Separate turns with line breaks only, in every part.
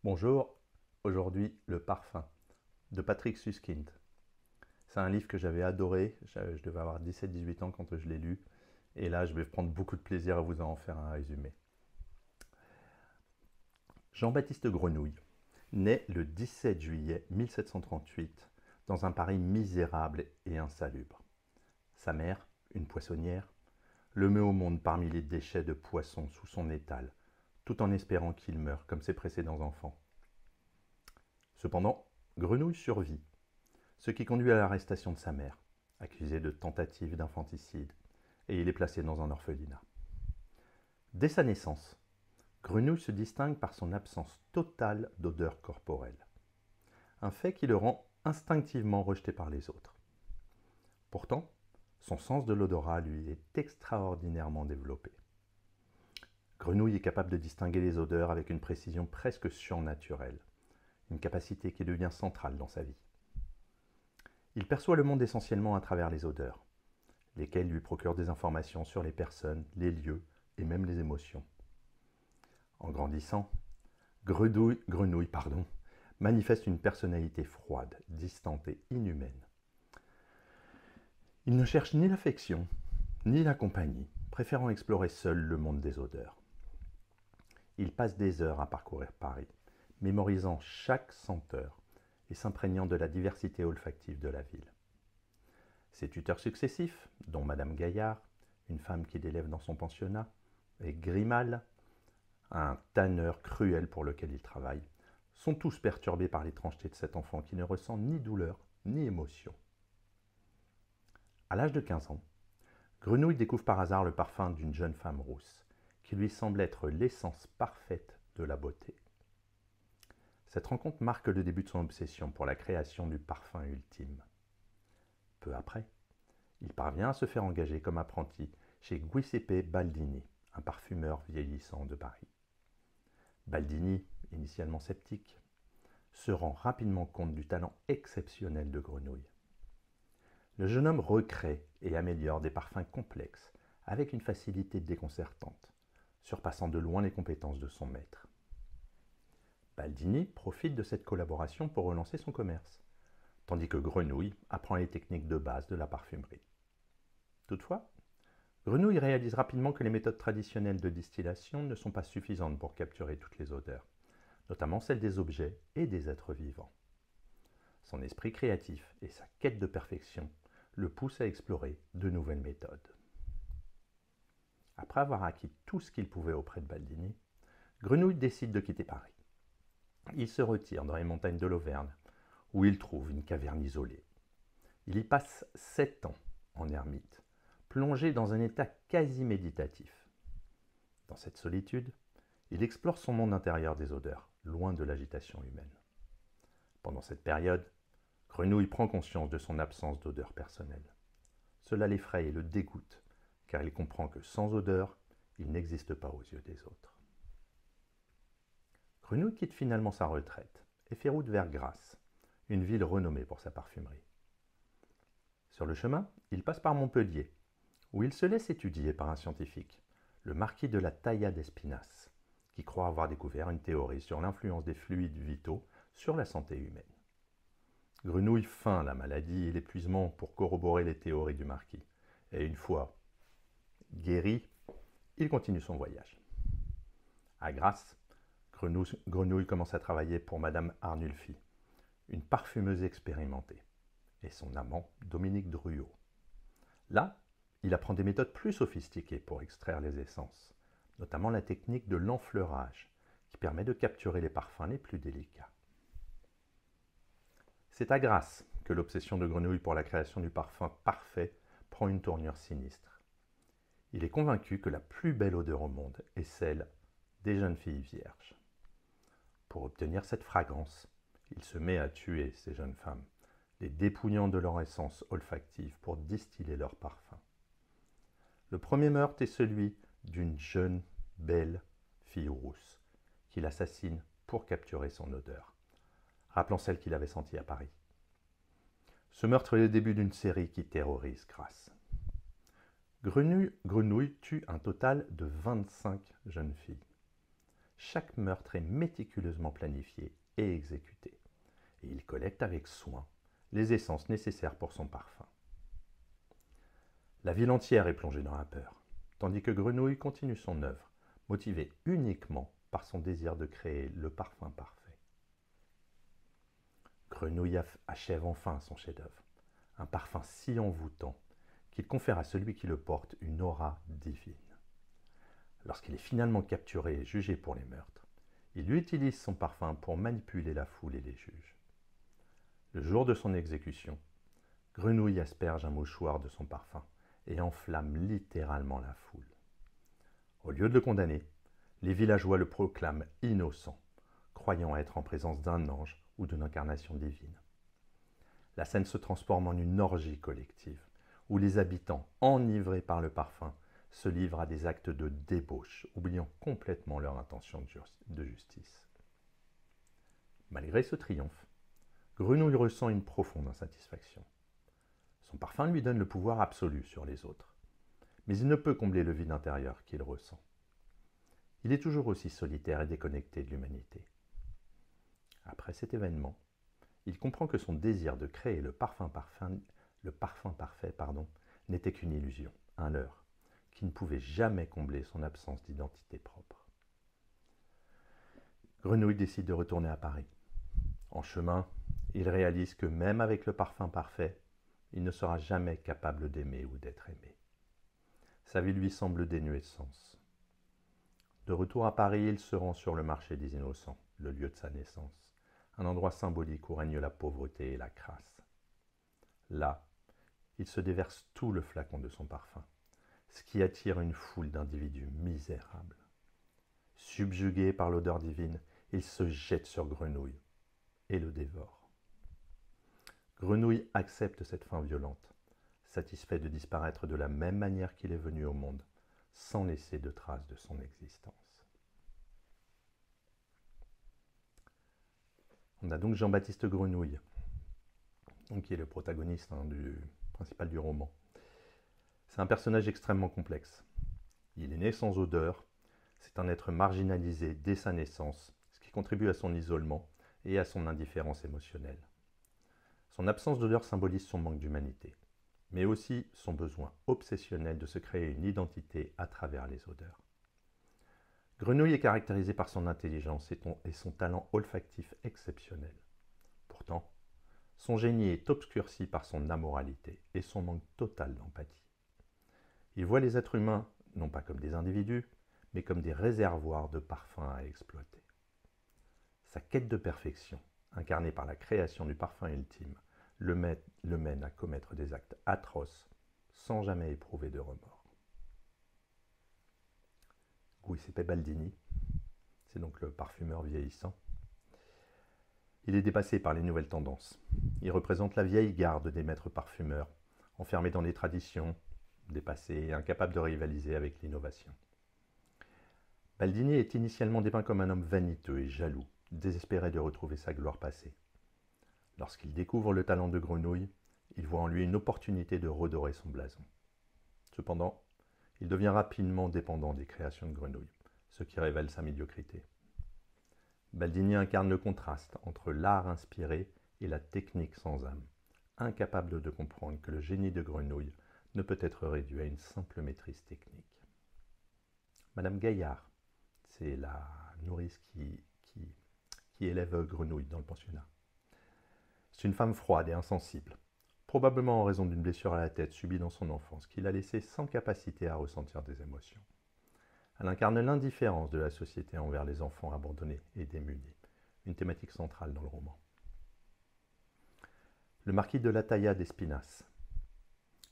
Bonjour, aujourd'hui le parfum de Patrick Suskind. C'est un livre que j'avais adoré, je devais avoir 17-18 ans quand je l'ai lu, et là je vais prendre beaucoup de plaisir à vous en faire un résumé. Jean-Baptiste Grenouille naît le 17 juillet 1738 dans un Paris misérable et insalubre. Sa mère, une poissonnière, le met au monde parmi les déchets de poissons sous son étal, tout en espérant qu'il meure comme ses précédents enfants. Cependant, Grenouille survit, ce qui conduit à l'arrestation de sa mère, accusée de tentative d'infanticide, et il est placé dans un orphelinat. Dès sa naissance, Grenouille se distingue par son absence totale d'odeur corporelle, un fait qui le rend instinctivement rejeté par les autres. Pourtant, son sens de l'odorat, lui, est extraordinairement développé. Grenouille est capable de distinguer les odeurs avec une précision presque surnaturelle, une capacité qui devient centrale dans sa vie. Il perçoit le monde essentiellement à travers les odeurs, lesquelles lui procurent des informations sur les personnes, les lieux et même les émotions. En grandissant, Grenouille manifeste une personnalité froide, distante et inhumaine. Il ne cherche ni l'affection, ni la compagnie, préférant explorer seul le monde des odeurs. Il passe des heures à parcourir Paris, mémorisant chaque senteur et s'imprégnant de la diversité olfactive de la ville. Ses tuteurs successifs, dont Madame Gaillard, une femme qui l'élève dans son pensionnat, et Grimal, un tanneur cruel pour lequel il travaille, sont tous perturbés par l'étrangeté de cet enfant qui ne ressent ni douleur ni émotion. À l'âge de 15 ans, Grenouille découvre par hasard le parfum d'une jeune femme rousse, qui lui semble être l'essence parfaite de la beauté. Cette rencontre marque le début de son obsession pour la création du parfum ultime. Peu après, il parvient à se faire engager comme apprenti chez Giuseppe Baldini, un parfumeur vieillissant de Paris. Baldini, initialement sceptique, se rend rapidement compte du talent exceptionnel de Grenouille. Le jeune homme recrée et améliore des parfums complexes avec une facilité déconcertante, surpassant de loin les compétences de son maître. Baldini profite de cette collaboration pour relancer son commerce, tandis que Grenouille apprend les techniques de base de la parfumerie. Toutefois, Grenouille réalise rapidement que les méthodes traditionnelles de distillation ne sont pas suffisantes pour capturer toutes les odeurs, notamment celles des objets et des êtres vivants. Son esprit créatif et sa quête de perfection le poussent à explorer de nouvelles méthodes. Après avoir acquis tout ce qu'il pouvait auprès de Baldini, Grenouille décide de quitter Paris. Il se retire dans les montagnes de l'Auvergne, où il trouve une caverne isolée. Il y passe 7 ans en ermite, plongé dans un état quasi méditatif. Dans cette solitude, il explore son monde intérieur des odeurs, loin de l'agitation humaine. Pendant cette période, Grenouille prend conscience de son absence d'odeur personnelle. Cela l'effraie et le dégoûte, car il comprend que sans odeur, il n'existe pas aux yeux des autres. Grenouille quitte finalement sa retraite et fait route vers Grasse, une ville renommée pour sa parfumerie. Sur le chemin, il passe par Montpellier, où il se laisse étudier par un scientifique, le marquis de la Tailla d'Espinasse, qui croit avoir découvert une théorie sur l'influence des fluides vitaux sur la santé humaine. Grenouille feint la maladie et l'épuisement pour corroborer les théories du marquis, et une fois guéri, il continue son voyage. À Grasse, Grenouille commence à travailler pour Madame Arnulfi, une parfumeuse expérimentée, et son amant Dominique Druot. Là, il apprend des méthodes plus sophistiquées pour extraire les essences, notamment la technique de l'enfleurage, qui permet de capturer les parfums les plus délicats. C'est à Grasse que l'obsession de Grenouille pour la création du parfum parfait prend une tournure sinistre. Il est convaincu que la plus belle odeur au monde est celle des jeunes filles vierges. Pour obtenir cette fragrance, il se met à tuer ces jeunes femmes, les dépouillant de leur essence olfactive pour distiller leur parfum. Le premier meurtre est celui d'une jeune, belle fille rousse, qu'il assassine pour capturer son odeur, rappelant celle qu'il avait sentie à Paris. Ce meurtre est le début d'une série qui terrorise Grasse. Grenouille tue un total de 25 jeunes filles. chaque meurtre est méticuleusement planifié et exécuté, et il collecte avec soin les essences nécessaires pour son parfum. La ville entière est plongée dans la peur, tandis que Grenouille continue son œuvre, motivée uniquement par son désir de créer le parfum parfait. Grenouille achève enfin son chef-d'œuvre, un parfum si envoûtant qu'il confère à celui qui le porte une aura divine. Lorsqu'il est finalement capturé et jugé pour les meurtres, il utilise son parfum pour manipuler la foule et les juges. Le jour de son exécution, Grenouille asperge un mouchoir de son parfum et enflamme littéralement la foule. Au lieu de le condamner, les villageois le proclament innocent, croyant être en présence d'un ange ou d'une incarnation divine. La scène se transforme en une orgie collective, où les habitants, enivrés par le parfum, se livrent à des actes de débauche, oubliant complètement leur intention de justice. Malgré ce triomphe, Grenouille ressent une profonde insatisfaction. Son parfum lui donne le pouvoir absolu sur les autres, mais il ne peut combler le vide intérieur qu'il ressent. Il est toujours aussi solitaire et déconnecté de l'humanité. Après cet événement, il comprend que son désir de créer le parfum parfait n'était qu'une illusion, un leurre, qui ne pouvait jamais combler son absence d'identité propre. Grenouille décide de retourner à Paris. En chemin, il réalise que même avec le parfum parfait, il ne sera jamais capable d'aimer ou d'être aimé. Sa vie lui semble dénuée de sens. De retour à Paris, il se rend sur le marché des Innocents, le lieu de sa naissance, un endroit symbolique où règne la pauvreté et la crasse. Là, il se déverse tout le flacon de son parfum, ce qui attire une foule d'individus misérables. Subjugué par l'odeur divine, il se jette sur Grenouille et le dévore. Grenouille accepte cette fin violente, satisfait de disparaître de la même manière qu'il est venu au monde, sans laisser de traces de son existence. On a donc Jean-Baptiste Grenouille, qui est le protagoniste principal du roman. C'est un personnage extrêmement complexe. Il est né sans odeur, c'est un être marginalisé dès sa naissance, ce qui contribue à son isolement et à son indifférence émotionnelle. Son absence d'odeur symbolise son manque d'humanité, mais aussi son besoin obsessionnel de se créer une identité à travers les odeurs. Grenouille est caractérisé par son intelligence et son talent olfactif exceptionnel. Pourtant, son génie est obscurci par son amoralité et son manque total d'empathie. Il voit les êtres humains non pas comme des individus, mais comme des réservoirs de parfums à exploiter. Sa quête de perfection, incarnée par la création du parfum ultime, le mène à commettre des actes atroces sans jamais éprouver de remords. Giuseppe Baldini, c'est donc le parfumeur vieillissant. Il est dépassé par les nouvelles tendances. Il représente la vieille garde des maîtres parfumeurs, enfermés dans des traditions, dépassés et incapables de rivaliser avec l'innovation. Baldini est initialement dépeint comme un homme vaniteux et jaloux, désespéré de retrouver sa gloire passée. Lorsqu'il découvre le talent de Grenouille, il voit en lui une opportunité de redorer son blason. Cependant, il devient rapidement dépendant des créations de Grenouille, ce qui révèle sa médiocrité. Baldini incarne le contraste entre l'art inspiré et la technique sans âme, incapable de comprendre que le génie de Grenouille ne peut être réduit à une simple maîtrise technique. Madame Gaillard, c'est la nourrice qui élève Grenouille dans le pensionnat. C'est une femme froide et insensible, probablement en raison d'une blessure à la tête subie dans son enfance qui l'a laissée sans capacité à ressentir des émotions. Elle incarne l'indifférence de la société envers les enfants abandonnés et démunis, une thématique centrale dans le roman. Le marquis de la Talla d'Espinasse.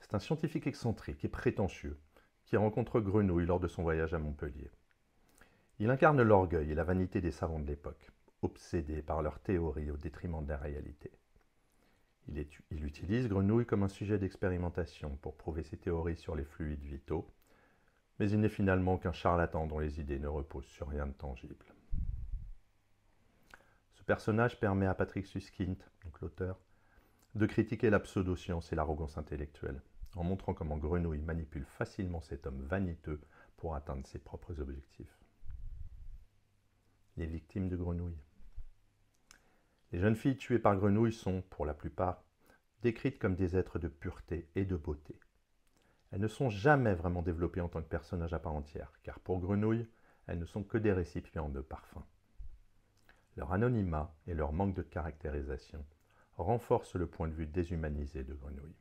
C'est un scientifique excentrique et prétentieux qui rencontre Grenouille lors de son voyage à Montpellier. Il incarne l'orgueil et la vanité des savants de l'époque, obsédés par leurs théories au détriment de la réalité. Il utilise Grenouille comme un sujet d'expérimentation pour prouver ses théories sur les fluides vitaux, mais il n'est finalement qu'un charlatan dont les idées ne reposent sur rien de tangible. Ce personnage permet à Patrick Suskind, donc l'auteur, de critiquer la pseudo-science et l'arrogance intellectuelle, en montrant comment Grenouille manipule facilement cet homme vaniteux pour atteindre ses propres objectifs. les victimes de grenouilles. Les jeunes filles tuées par grenouilles sont, pour la plupart, décrites comme des êtres de pureté et de beauté. Elles ne sont jamais vraiment développées en tant que personnages à part entière, car pour grenouilles, elles ne sont que des récipients de parfums. Leur anonymat et leur manque de caractérisation renforcent le point de vue déshumanisé de grenouilles,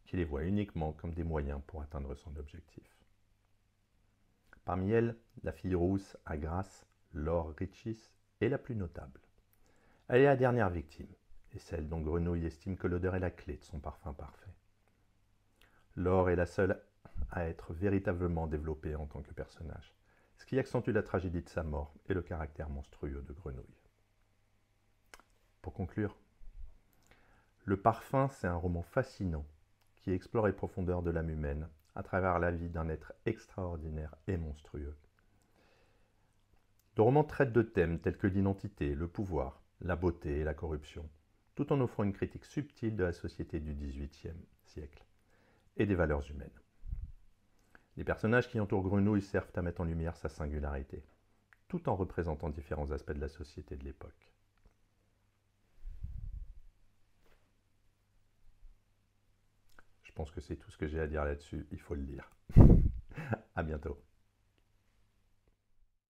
qui les voit uniquement comme des moyens pour atteindre son objectif. Parmi elles, la fille rousse à Grasse, Laure Richis, est la plus notable. Elle est la dernière victime, et celle dont Grenouille estime que l'odeur est la clé de son parfum parfait. Laure est la seule à être véritablement développée en tant que personnage, ce qui accentue la tragédie de sa mort et le caractère monstrueux de Grenouille. Pour conclure, Le Parfum, c'est un roman fascinant qui explore les profondeurs de l'âme humaine à travers la vie d'un être extraordinaire et monstrueux. Le roman traite de thèmes tels que l'identité, le pouvoir, la beauté et la corruption, tout en offrant une critique subtile de la société du XVIIIe siècle et des valeurs humaines. Les personnages qui entourent Grenouille servent à mettre en lumière sa singularité, tout en représentant différents aspects de la société de l'époque. Je pense que c'est tout ce que j'ai à dire là-dessus, il faut le lire. À bientôt.